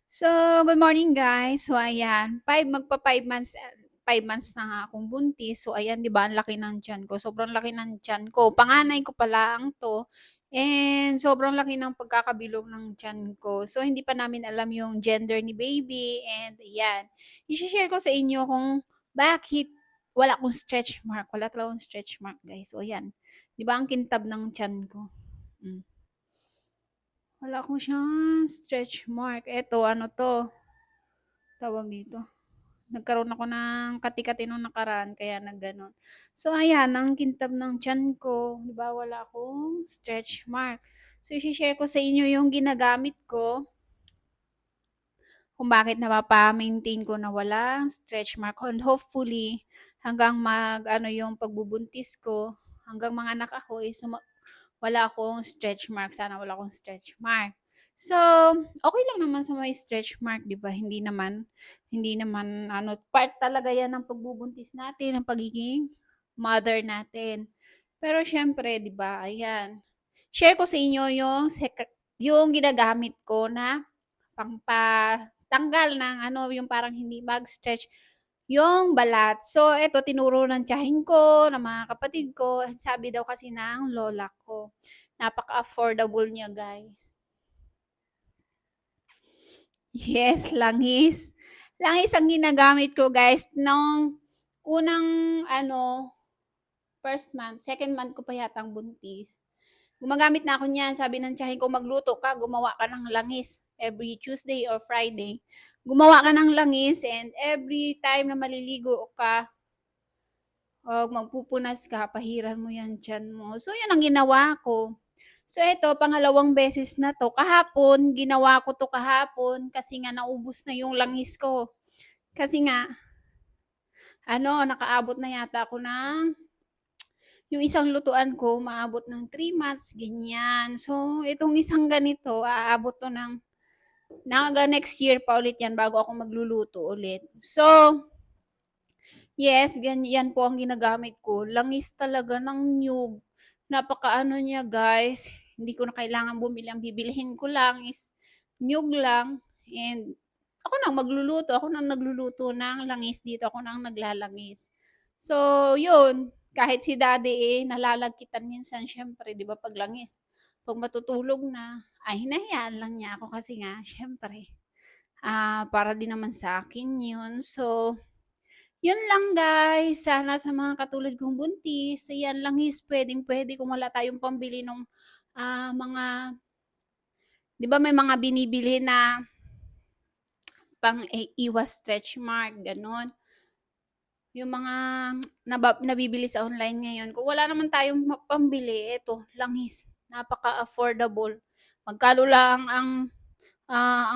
So, good morning guys. So, ayan, 5 months na nga akong buntis. So, ayan, 'di ba, ang laki ng tiyan ko. Sobrang laki ng tiyan ko. Panganay ko pa lang 'to. And sobrang laki ng pagkakabilog ng tiyan ko. So, hindi pa namin alam yung gender ni baby. And ayan, i-share ko sa inyo kung bakit wala akong stretch mark. Wala talaga akong stretch mark, guys. So, ayan. 'Di ba ang kintab ng tiyan ko? Mm. Wala akong siyang stretch mark. Eto, ano 'to, tawag dito, nagkaroon ako ng kati-kati nung nakaraan kaya naggano'n. So ayan, ang kintab ng tiyan ko, 'di ba wala akong stretch mark. So i-she-share ko sa inyo yung ginagamit ko kung bakit napapa-maintain ko na walang stretch mark and hopefully hanggang mag-ano yung pagbubuntis ko, hanggang manganak ako is wala akong stretch mark, sana wala akong stretch mark. So, okay lang naman sa may stretch mark, 'di ba? Hindi naman ano, part talaga 'yan ng pagbubuntis natin, ng pagiging mother natin. Pero siyempre, 'di ba, ayan, share ko sa inyo yung ginagamit ko na pangpatanggal ng ano, yung parang hindi mag-stretch yung balat. So, eto tinuro ng tiyahin ko, ng mga kapatid ko, sabi daw kasi ng lola ko. Napaka-affordable niya, guys. Yes, langis. Langis ang ginagamit ko, guys, nung unang ano, first month, second month ko pa yatang buntis. Gumagamit na ako niyan. Sabi ng tiyahin ko, "Magluto ka, gumawa ka ng langis every Tuesday or Friday. Gumawa ka ng langis and every time na maliligo ka o magpupunas ka, pahiran mo 'yan tiyan mo." So 'yun ang ginawa ko. So eto, pangalawang beses na 'to. Kahapon, ginawa ko 'to kahapon kasi nga naubos na yung langis ko. Kasi nga ano, nakaabot na yata ako ng yung isang lutuan ko maabot ng 3 months, ganyan. So itong isang ganito, aabot 'to ng hanggang next year pa ulit 'yan bago ako magluluto ulit. So, yes, ganyan po ang ginagamit ko. Langis talaga ng niyog. Napakaano niya, guys. Hindi ko na kailangan bumili. Ang bibilhin ko lang is niyog lang and ako nang magluluto. Ako nang nagluluto ng langis dito. Ako nang naglalangis. So, yun. Kahit si daddy nalalagkitan minsan siyempre, 'di ba, pag langis. Pag matutulog na, ay hinahayaan lang niya ako kasi nga siyempre, para din naman sa akin yun. So, yun lang guys, sana sa mga katulad kong buntis, ayan langis puwedeng-puwede kung wala tayong pambili nung, mga 'di ba may mga binibili na iwas stretch mark gano'n. Yung mga nabibili sa online ngayon, kung wala naman tayong pambili, eto langis, napaka-affordable. Magkano lang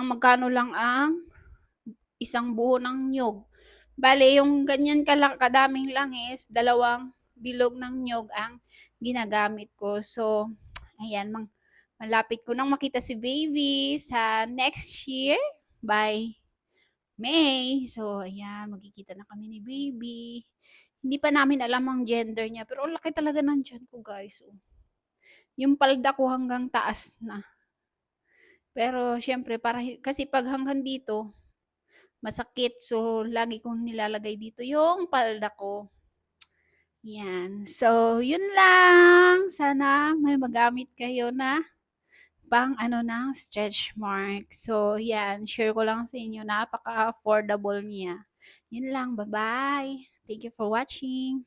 magkano lang ang isang buo ng niyog. Bale yung ganyan kadaming langis, dalawang bilog ng niyog ang ginagamit ko. So, ayan malapit ko nang makita si baby sa next year by May. So, ayan magkikita na kami ni baby. Hindi pa namin alam ang gender niya, pero ang laki talaga ng tiyan ko, guys, oh. Yung palda ko hanggang taas na. Pero siyempre kasi 'pag hanggang dito masakit. So, lagi kong nilalagay dito yung palda ko. Yan. So, yun lang. Sana may magamit kayo na pang-ano ng stretch mark. So, yan. Share ko lang sa inyo. Napaka-affordable niya. Yun lang. Bye-bye. Thank you for watching.